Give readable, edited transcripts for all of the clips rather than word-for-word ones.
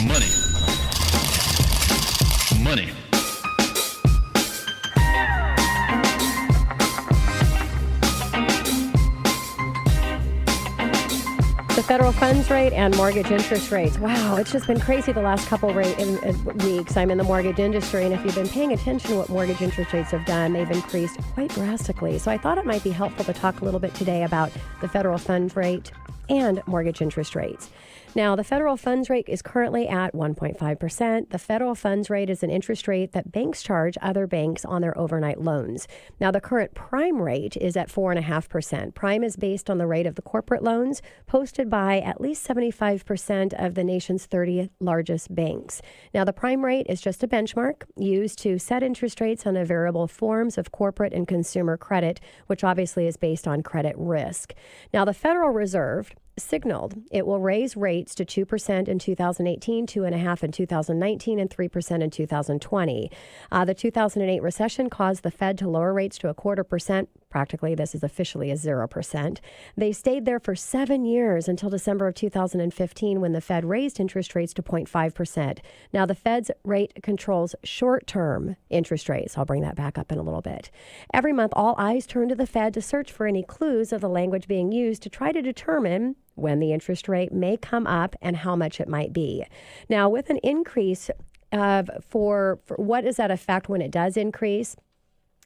Money. Money. The federal funds rate and mortgage interest rates. Wow, it's just been crazy the last couple weeks. I'm in the mortgage industry, and if you've been paying attention to what mortgage interest rates have done, they've increased quite drastically. So I thought it might be helpful to talk a little bit today about the federal funds rate and mortgage interest rates. Now, the federal funds rate is currently at 1.5%. The federal funds rate is an interest rate that banks charge other banks on their overnight loans. Now, the current prime rate is at 4.5%. Prime is based on the rate of the corporate loans posted by at least 75% of the nation's 30 largest banks. Now, the prime rate is just a benchmark used to set interest rates on the variable forms of corporate and consumer credit, which obviously is based on credit risk. Now, the Federal Reserve signaled it will raise rates to 2% in 2018, 2.5% in 2019, and 3% in 2020. The 2008 recession caused the Fed to lower rates to 0.25%. Practically, this is officially a 0%. They stayed there for 7 years until December of 2015 when the Fed raised interest rates to 0.5%. Now, the Fed's rate controls short-term interest rates. I'll bring that back up in a little bit. Every month, all eyes turn to the Fed to search for any clues of the language being used to try to determine when the interest rate may come up and how much it might be. Now, with an increase for what does that affect when it does increase?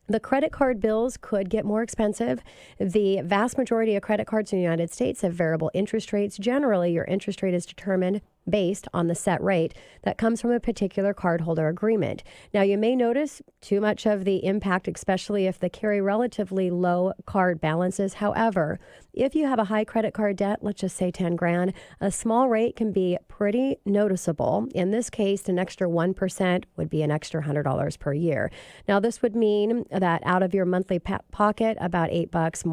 The credit card bills could get more expensive. The vast majority of credit cards in the United States have variable interest rates. Generally, your interest rate is determined based on the set rate that comes from a particular cardholder agreement. Now, you may notice too much of the impact, especially if they carry relatively low card balances. However, if you have a high credit card debt, let's just say 10 grand, a small rate can be pretty noticeable. In this case, an extra 1% would be an extra $100 per year. Now, this would mean that out of your monthly pocket, about $8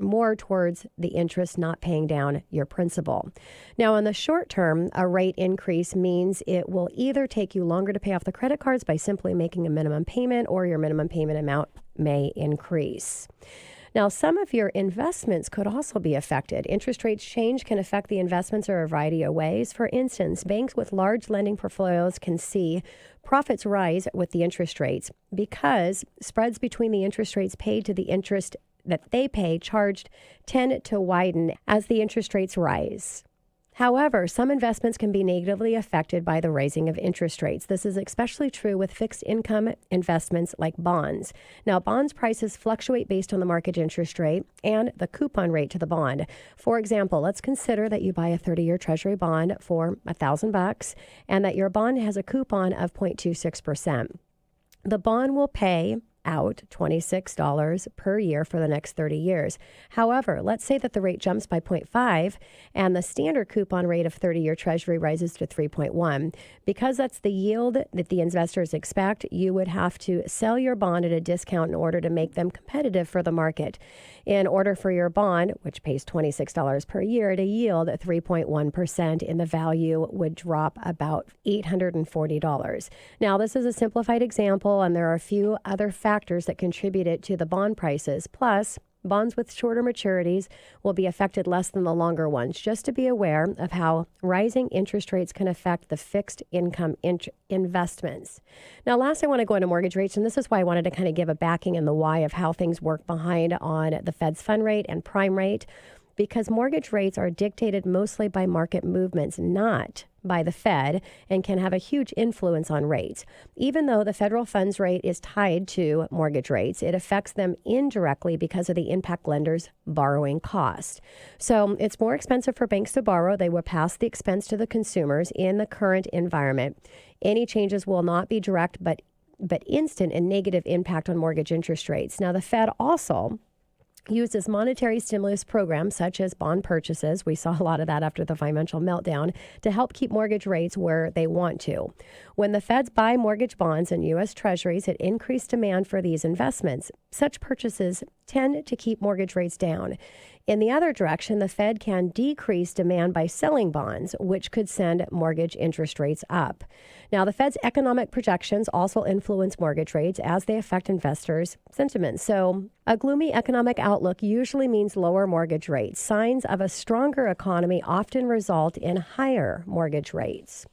more towards the interest, not paying down your principal. Now, in the short term, a rate increase means it will either take you longer to pay off the credit cards by simply making a minimum payment, or your minimum payment amount may increase. Now, some of your investments could also be affected. Interest rates change can affect the investments in a variety of ways. For instance, banks with large lending portfolios can see profits rise with the interest rates because spreads between the interest rates paid to the interest that they pay charged tend to widen as the interest rates rise. However, some investments can be negatively affected by the raising of interest rates. This is especially true with fixed income investments like bonds. Now, bonds prices fluctuate based on the market interest rate and the coupon rate to the bond. For example, let's consider that you buy a 30-year Treasury bond for $1,000 and that your bond has a coupon of 0.26%. The bond will pay out $26 per year for the next 30 years. However, let's say that the rate jumps by 0.5 and the standard coupon rate of 30-year Treasury rises to 3.1. Because that's the yield that the investors expect, you would have to sell your bond at a discount in order to make them competitive for the market. In order for your bond, which pays $26 per year, to yield 3.1%, and the value would drop about $840. Now, this is a simplified example, and there are a few other factors that contributed to the bond prices. Plus, bonds with shorter maturities will be affected less than the longer ones. Just to be aware of how rising interest rates can affect the fixed income investments. Now, last, I want to go into mortgage rates, and this is why I wanted to kind of give a backing and the why of how things work behind on the Fed's fund rate and prime rate, because mortgage rates are dictated mostly by market movements, not by the Fed, and can have a huge influence on rates. Even though the federal funds rate is tied to mortgage rates, it affects them indirectly because of the impact lenders' borrowing cost. So it's more expensive for banks to borrow. They will pass the expense to the consumers in the current environment. Any changes will not be direct, but instant and negative impact on mortgage interest rates. Now, the Fed also uses monetary stimulus programs such as bond purchases. We saw a lot of that after the financial meltdown to help keep mortgage rates where they want to. When the Feds buy mortgage bonds and U.S. Treasuries, it increased demand for these investments. Such purchases tend to keep mortgage rates down. In the other direction, the Fed can decrease demand by selling bonds, which could send mortgage interest rates up. Now, the Fed's economic projections also influence mortgage rates as they affect investors' sentiment. So a gloomy economic outlook usually means lower mortgage rates. Signs of a stronger economy often result in higher mortgage rates.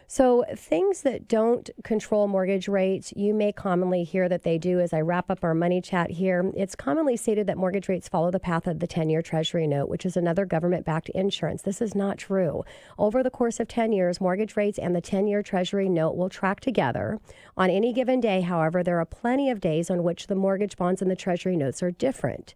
So, things that don't control mortgage rates, you may commonly hear that they do. As I wrap up our money chat here, it's commonly stated that mortgage rates follow the path of the 10-year Treasury note, which is another government-backed insurance. This is not true. Over the course of 10 years, mortgage rates and the 10-year Treasury note will track together. On any given day, however, there are plenty of days on which the mortgage bonds and the Treasury notes are different.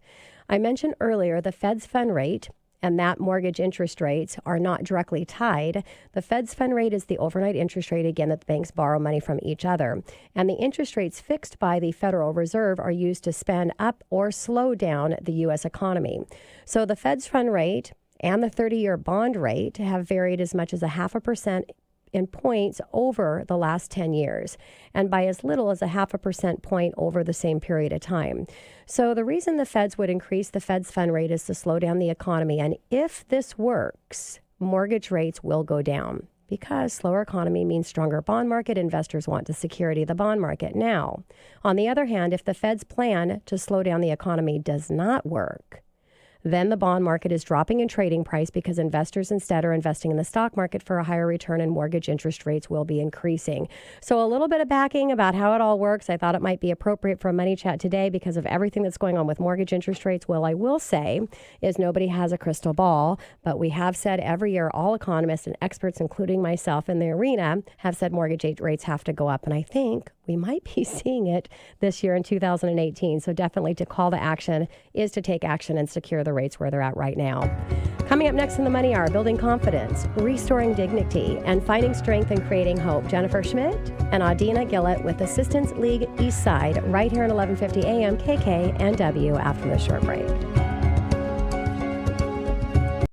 I mentioned earlier the Fed's fund rate and that mortgage interest rates are not directly tied. The Fed's fund rate is the overnight interest rate, again, that the banks borrow money from each other. And the interest rates fixed by the Federal Reserve are used to spend up or slow down the U.S. economy. So the Fed's fund rate and the 30-year bond rate have varied as much as 0.5% in points over the last 10 years, and by as little as 0.5 percentage point over the same period of time. So the reason the Feds would increase the Fed's fund rate is to slow down the economy. And if this works, mortgage rates will go down because slower economy means stronger bond market. Investors want the security of the bond market. Now, on the other hand, if the Fed's plan to slow down the economy does not work, then the bond market is dropping in trading price because investors instead are investing in the stock market for a higher return, and mortgage interest rates will be increasing. So a little bit of backing about how it all works. I thought it might be appropriate for a money chat today because of everything that's going on with mortgage interest rates. Well, I will say is nobody has a crystal ball, but we have said every year all economists and experts, including myself in the arena, have said mortgage rates have to go up. And I think we might be seeing it this year in 2018. So definitely to call to action is to take action and secure the rates where they're at right now. Coming up next in the Money Hour, building confidence, restoring dignity, and finding strength and creating hope. Jennifer Schmidt and Adina Gillett with Assistance League East Side right here at 1150 AM KKNW after the short break.